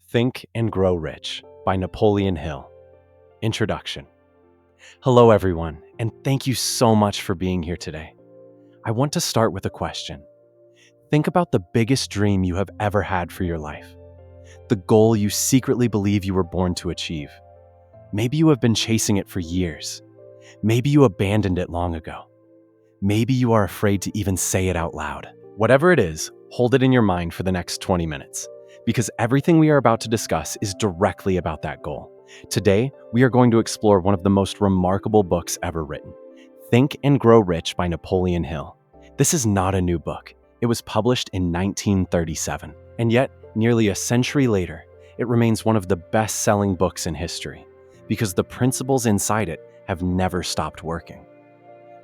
Think and Grow Rich by Napoleon Hill. Introduction. Hello, everyone, and thank you so much for being here today. I want to start with a question. Think about the biggest dream you have ever had for your life, the goal you secretly believe you were born to achieve. Maybe you have been chasing it for years. Maybe you abandoned it long ago. Maybe you are afraid to even say it out loud. Whatever it is, hold it in your mind for the next 20 minutes. Because everything we are about to discuss is directly about that goal. Today, we are going to explore one of the most remarkable books ever written, Think and Grow Rich by Napoleon Hill. This is not a new book. It was published in 1937, and yet, nearly a century later, it remains one of the best-selling books in history, because the principles inside it have never stopped working.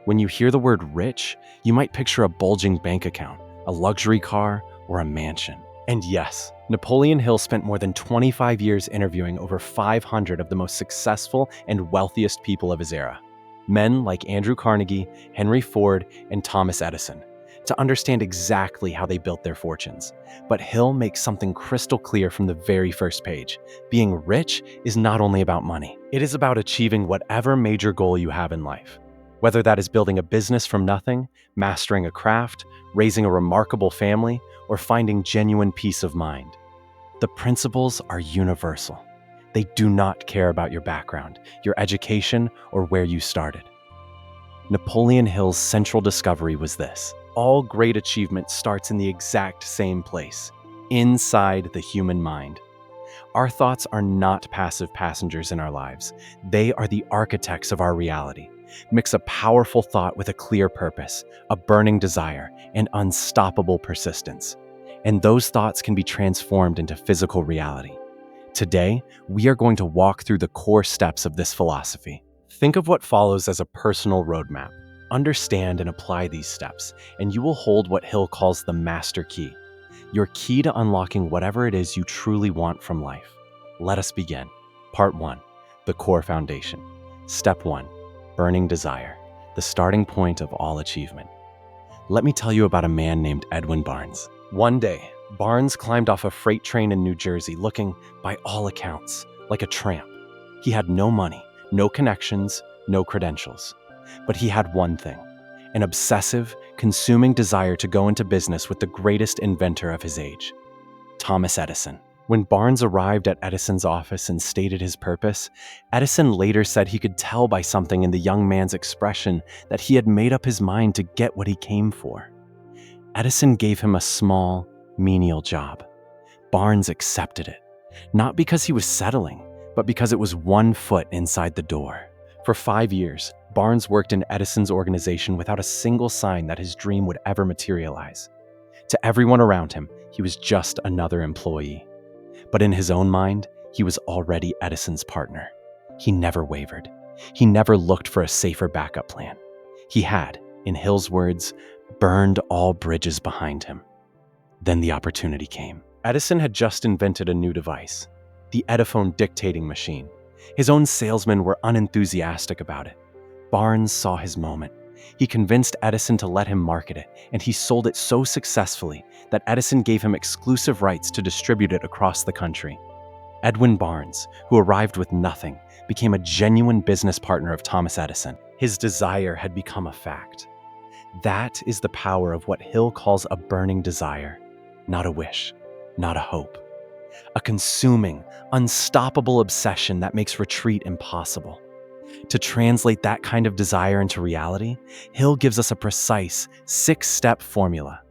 When you hear the word rich, you might picture a bulging bank account, a luxury car, or a mansion. And yes, Napoleon Hill spent more than 25 years interviewing over 500 of the most successful and wealthiest people of his era. Men like Andrew Carnegie, Henry Ford, and Thomas Edison, to understand exactly how they built their fortunes. But Hill makes something crystal clear from the very first page. Being rich is not only about money. It is about achieving whatever major goal you have in life. Whether that is building a business from nothing, mastering a craft, raising a remarkable family, or finding genuine peace of mind. The principles are universal. They do not care about your background, your education, or where you started. Napoleon Hill's central discovery was this: all great achievement starts in the exact same place, inside the human mind. Our thoughts are not passive passengers in our lives. They are the architects of our reality. Mix a powerful thought with a clear purpose, a burning desire, and unstoppable persistence. And those thoughts can be transformed into physical reality. Today, we are going to walk through the core steps of this philosophy. Think of what follows as a personal roadmap. Understand and apply these steps, and you will hold what Hill calls the master key, your key to unlocking whatever it is you truly want from life. Let us begin. Part 1, the core foundation. Step 1, burning desire, the starting point of all achievement. Let me tell you about a man named Edwin Barnes. One day, Barnes climbed off a freight train in New Jersey looking, by all accounts, like a tramp. He had no money, no connections, no credentials. But he had one thing: an obsessive, consuming desire to go into business with the greatest inventor of his age, Thomas Edison. When Barnes arrived at Edison's office and stated his purpose, Edison later said he could tell by something in the young man's expression that he had made up his mind to get what he came for. Edison gave him a small, menial job. Barnes accepted it, not because he was settling, but because it was one foot inside the door. For 5 years, Barnes worked in Edison's organization without a single sign that his dream would ever materialize. To everyone around him, he was just another employee. But in his own mind, he was already Edison's partner. He never wavered. He never looked for a safer backup plan. He had, in Hill's words, burned all bridges behind him. Then the opportunity came. Edison had just invented a new device, the Ediphone dictating machine. His own salesmen were unenthusiastic about it. Barnes saw his moment. He convinced Edison to let him market it, and he sold it so successfully that Edison gave him exclusive rights to distribute it across the country. Edwin Barnes, who arrived with nothing, became a genuine business partner of Thomas Edison. His desire had become a fact. That is the power of what Hill calls a burning desire, not a wish, not a hope. A consuming, unstoppable obsession that makes retreat impossible. To translate that kind of desire into reality, Hill gives us a precise 6-step formula.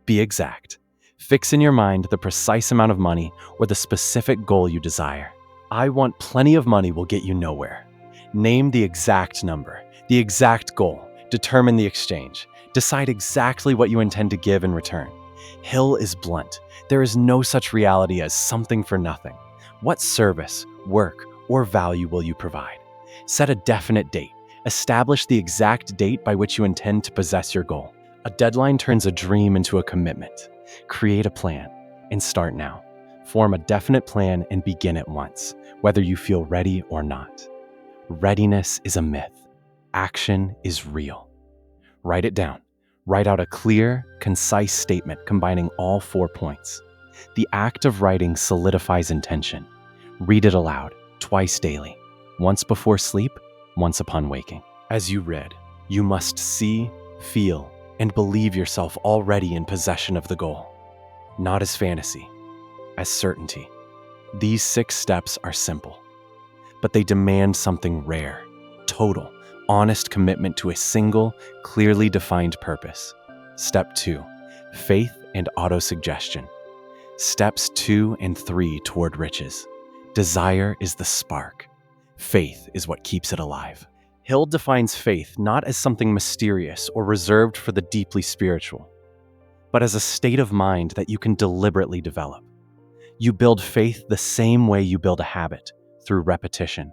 Be exact. Fix in your mind the precise amount of money or the specific goal you desire. I want plenty of money will get you nowhere. Name the exact number, the exact goal. Determine the exchange. Decide exactly what you intend to give in return. Hill is blunt. There is no such reality as something for nothing. What service, work, or value will you provide? Set a definite date. Establish the exact date by which you intend to possess your goal. A deadline turns a dream into a commitment. Create a plan and start now. Form a definite plan and begin at once, whether you feel ready or not. Readiness is a myth. Action is real. Write it down. Write out a clear, concise statement combining all 4 points. The act of writing solidifies intention. Read it aloud, twice daily, once before sleep, once upon waking. As you read, you must see, feel, and believe yourself already in possession of the goal. Not as fantasy, as certainty. These 6 steps are simple, but they demand something rare, total, honest commitment to a single, clearly defined purpose. Step 2, faith and autosuggestion. Steps 2 and 3 toward riches. Desire is the spark. Faith is what keeps it alive. Hill defines faith not as something mysterious or reserved for the deeply spiritual, but as a state of mind that you can deliberately develop. You build faith the same way you build a habit, through repetition.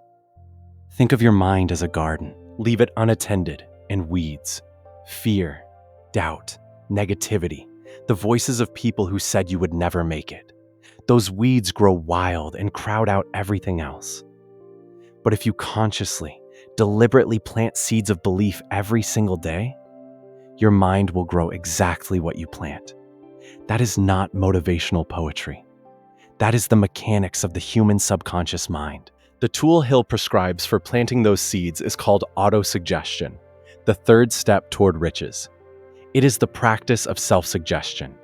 Think of your mind as a garden. Leave it unattended, and weeds, fear, doubt, negativity, the voices of people who said you would never make it. Those weeds grow wild and crowd out everything else. But if you consciously, deliberately plant seeds of belief every single day, your mind will grow exactly what you plant. That is not motivational poetry. That is the mechanics of the human subconscious mind. The tool Hill prescribes for planting those seeds is called autosuggestion, the 3rd step toward riches. It is the practice of self-suggestion,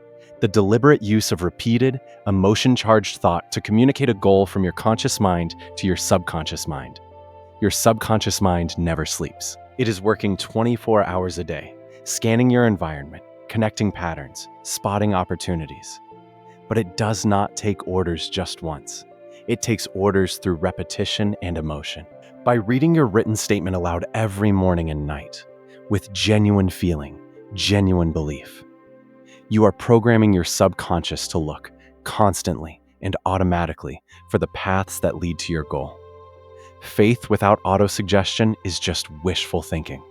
the deliberate use of repeated, emotion-charged thought to communicate a goal from your conscious mind to your subconscious mind. Your subconscious mind never sleeps. It is working 24 hours a day, scanning your environment, connecting patterns, spotting opportunities. But it does not take orders just once. It takes orders through repetition and emotion. By reading your written statement aloud every morning and night, with genuine feeling, genuine belief, you are programming your subconscious to look constantly and automatically for the paths that lead to your goal. Faith without autosuggestion is just wishful thinking.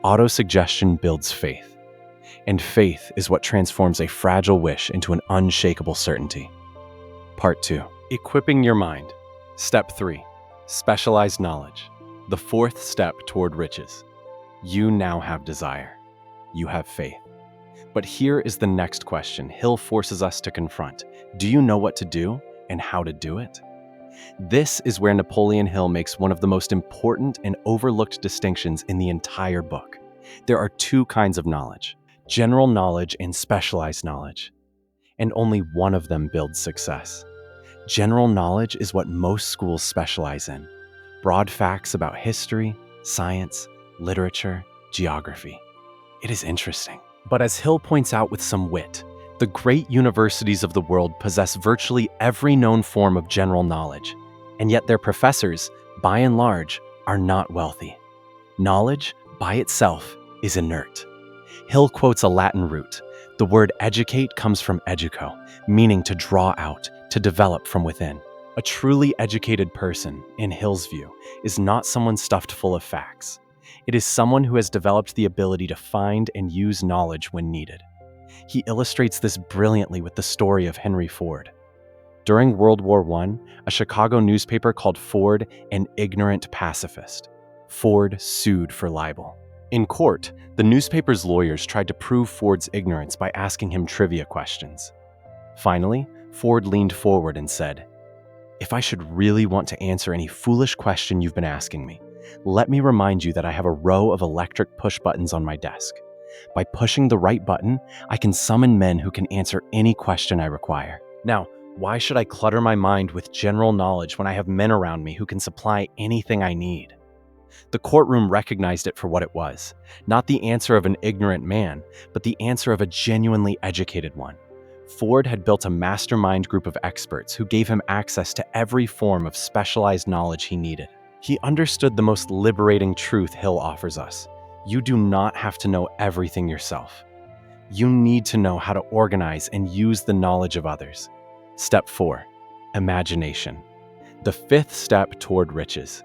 Autosuggestion builds faith, and faith is what transforms a fragile wish into an unshakable certainty. Part 2. Equipping your mind. Step 3. Specialized knowledge. The 4th step toward riches. You now have desire. You have faith. But here is the next question Hill forces us to confront. Do you know what to do and how to do it? This is where Napoleon Hill makes one of the most important and overlooked distinctions in the entire book. There are 2 kinds of knowledge: general knowledge and specialized knowledge. And only one of them builds success. General knowledge is what most schools specialize in. Broad facts about history, science, literature, geography. It is interesting. But as Hill points out with some wit, the great universities of the world possess virtually every known form of general knowledge, and yet their professors, by and large, are not wealthy. Knowledge, by itself, is inert. Hill quotes a Latin root. The word educate comes from educo, meaning to draw out, to develop from within. A truly educated person, in Hill's view, is not someone stuffed full of facts. It is someone who has developed the ability to find and use knowledge when needed. He illustrates this brilliantly with the story of Henry Ford. During World War I, a Chicago newspaper called Ford an ignorant pacifist. Ford sued for libel. In court, the newspaper's lawyers tried to prove Ford's ignorance by asking him trivia questions. Finally, Ford leaned forward and said, "If I should really want to answer any foolish question you've been asking me, let me remind you that I have a row of electric push buttons on my desk. By pushing the right button, I can summon men who can answer any question I require. Now, why should I clutter my mind with general knowledge when I have men around me who can supply anything I need?" The courtroom recognized it for what it was, not the answer of an ignorant man, but the answer of a genuinely educated one. Ford had built a mastermind group of experts who gave him access to every form of specialized knowledge he needed. He understood the most liberating truth Hill offers us. You do not have to know everything yourself. You need to know how to organize and use the knowledge of others. Step 4. Imagination. The 5th step toward riches.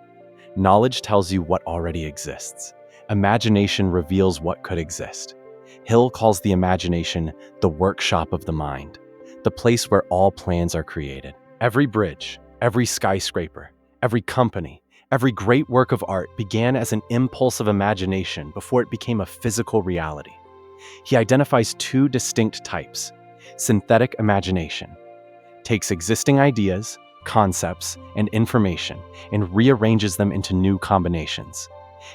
Knowledge tells you what already exists. Imagination reveals what could exist. Hill calls the imagination the workshop of the mind, the place where all plans are created. Every bridge, every skyscraper, every company, every great work of art began as an impulse of imagination before it became a physical reality. He identifies 2 distinct types: synthetic imagination, takes existing ideas, concepts, and information and rearranges them into new combinations.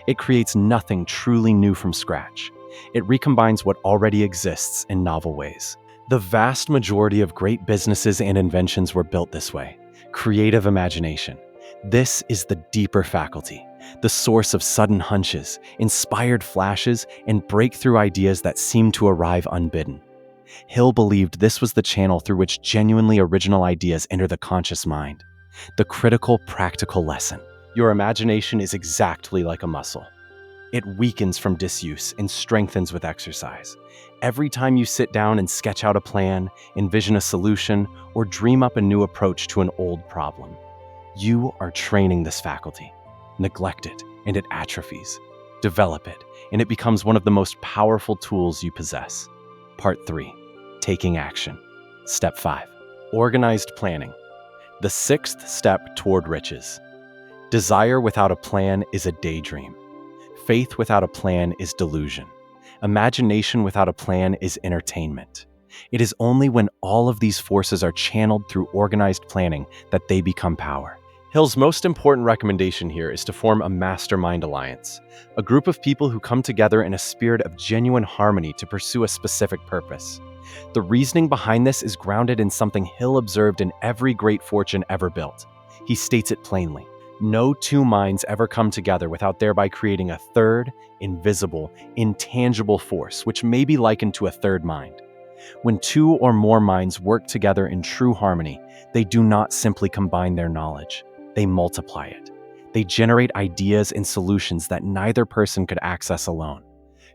It creates nothing truly new from scratch. It recombines what already exists in novel ways. The vast majority of great businesses and inventions were built this way. Creative imagination. This is the deeper faculty, the source of sudden hunches, inspired flashes, and breakthrough ideas that seem to arrive unbidden. Hill believed this was the channel through which genuinely original ideas enter the conscious mind. The critical, practical lesson. Your imagination is exactly like a muscle. It weakens from disuse and strengthens with exercise. Every time you sit down and sketch out a plan, envision a solution, or dream up a new approach to an old problem, you are training this faculty. Neglect it, and it atrophies. Develop it, and it becomes one of the most powerful tools you possess. Part 3. Taking action. Step 5. Organized planning. The sixth step toward riches. Desire without a plan is a daydream. Faith without a plan is delusion. Imagination without a plan is entertainment. It is only when all of these forces are channeled through organized planning that they become power. Hill's most important recommendation here is to form a mastermind alliance, a group of people who come together in a spirit of genuine harmony to pursue a specific purpose. The reasoning behind this is grounded in something Hill observed in every great fortune ever built. He states it plainly. No two minds ever come together without thereby creating a third, invisible, intangible force, which may be likened to a third mind. When two or more minds work together in true harmony, they do not simply combine their knowledge. They multiply it. They generate ideas and solutions that neither person could access alone.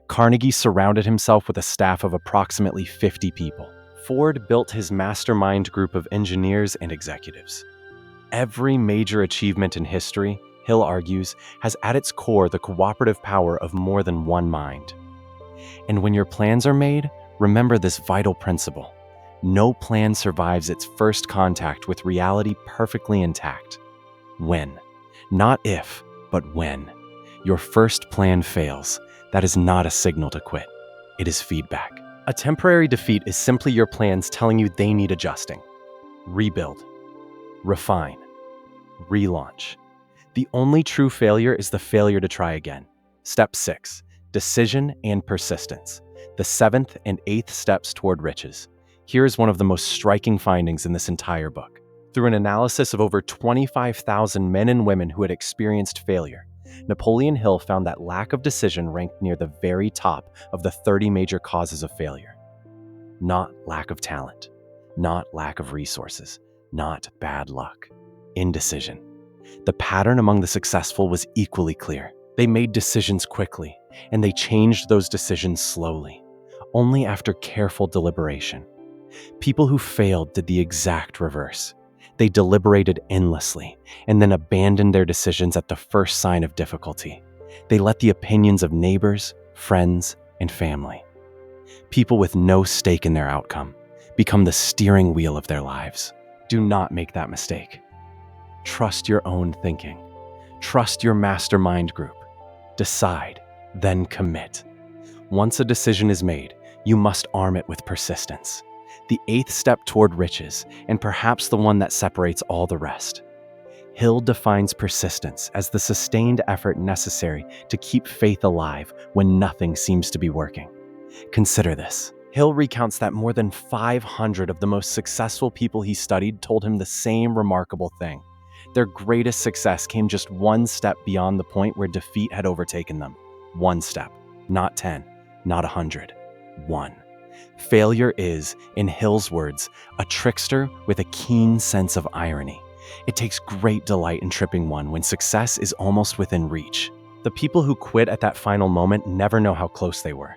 Carnegie surrounded himself with a staff of approximately 50 people. Ford built his mastermind group of engineers and executives. Every major achievement in history, Hill argues, has at its core the cooperative power of more than one mind. And when your plans are made, remember this vital principle. No plan survives its first contact with reality perfectly intact. When, not if, but when, your first plan fails, that is not a signal to quit. It is feedback. A temporary defeat is simply your plans telling you they need adjusting. Rebuild. Refine. Relaunch. The only true failure is the failure to try again. Step 6. Decision and persistence. The 7th and 8th steps toward riches. Here is one of the most striking findings in this entire book. Through an analysis of over 25,000 men and women who had experienced failure, Napoleon Hill found that lack of decision ranked near the very top of the 30 major causes of failure. Not lack of talent, not lack of resources, not bad luck. Indecision. The pattern among the successful was equally clear. They made decisions quickly, and they changed those decisions slowly, only after careful deliberation. People who failed did the exact reverse. They deliberated endlessly, and then abandoned their decisions at the first sign of difficulty. They let the opinions of neighbors, friends, and family, people with no stake in their outcome, become the steering wheel of their lives. Do not make that mistake. Trust your own thinking. Trust your mastermind group. Decide, then commit. Once a decision is made, you must arm it with persistence. The 8th step toward riches, and perhaps the one that separates all the rest. Hill defines persistence as the sustained effort necessary to keep faith alive when nothing seems to be working. Consider this. Hill recounts that more than 500 of the most successful people he studied told him the same remarkable thing. Their greatest success came just one step beyond the point where defeat had overtaken them. One step, not 10, not 100, one. Failure is, in Hill's words, a trickster with a keen sense of irony. It takes great delight in tripping one when success is almost within reach. The people who quit at that final moment never know how close they were.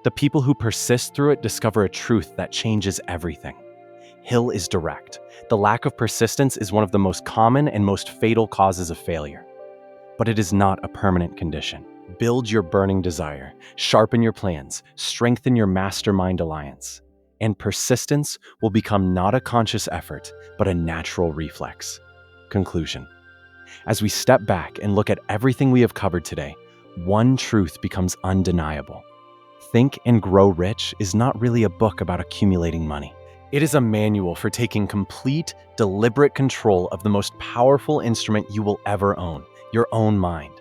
The people who persist through it discover a truth that changes everything. Hill is direct. The lack of persistence is one of the most common and most fatal causes of failure. But it is not a permanent condition. Build your burning desire, sharpen your plans, strengthen your mastermind alliance, and persistence will become not a conscious effort, but a natural reflex. Conclusion. As we step back and look at everything we have covered today, one truth becomes undeniable. Think and Grow Rich is not really a book about accumulating money. It is a manual for taking complete, deliberate control of the most powerful instrument you will ever own, your own mind.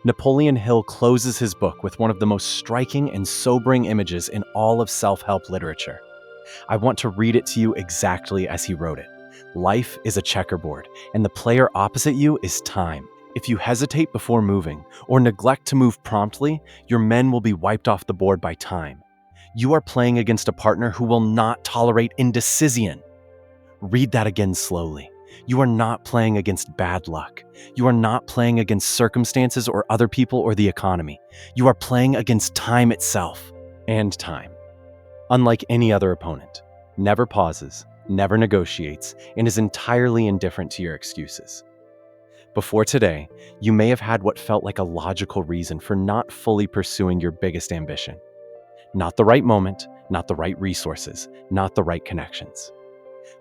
Napoleon Hill closes his book with one of the most striking and sobering images in all of self-help literature. I want to read it to you exactly as he wrote it. Life is a checkerboard, and the player opposite you is time. If you hesitate before moving, or neglect to move promptly, your men will be wiped off the board by time. You are playing against a partner who will not tolerate indecision. Read that again slowly. You are not playing against bad luck. You are not playing against circumstances or other people or the economy. You are playing against time itself. And time, unlike any other opponent, never pauses, never negotiates, and is entirely indifferent to your excuses. Before today, you may have had what felt like a logical reason for not fully pursuing your biggest ambition. Not the right moment, not the right resources, not the right connections.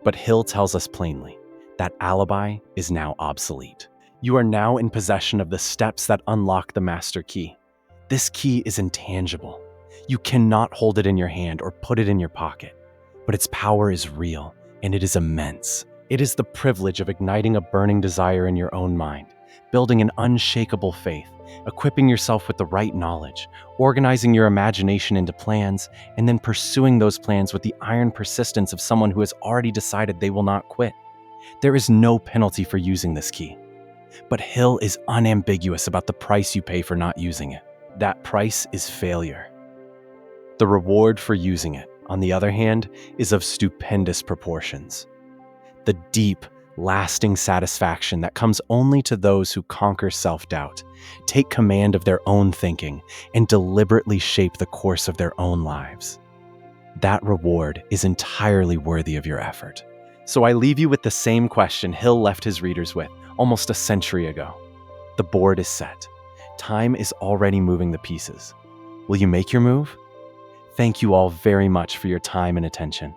But Hill tells us plainly, that alibi is now obsolete. You are now in possession of the steps that unlock the master key. This key is intangible. You cannot hold it in your hand or put it in your pocket, but its power is real and it is immense. It is the privilege of igniting a burning desire in your own mind, building an unshakable faith, equipping yourself with the right knowledge, organizing your imagination into plans, and then pursuing those plans with the iron persistence of someone who has already decided they will not quit. There is no penalty for using this key, but Hill is unambiguous about the price you pay for not using it. That price is failure. The reward for using it, on the other hand, is of stupendous proportions. The deep, lasting satisfaction that comes only to those who conquer self-doubt, take command of their own thinking, and deliberately shape the course of their own lives. That reward is entirely worthy of your effort. So I leave you with the same question Hill left his readers with almost a century ago. The board is set. Time is already moving the pieces. Will you make your move? Thank you all very much for your time and attention.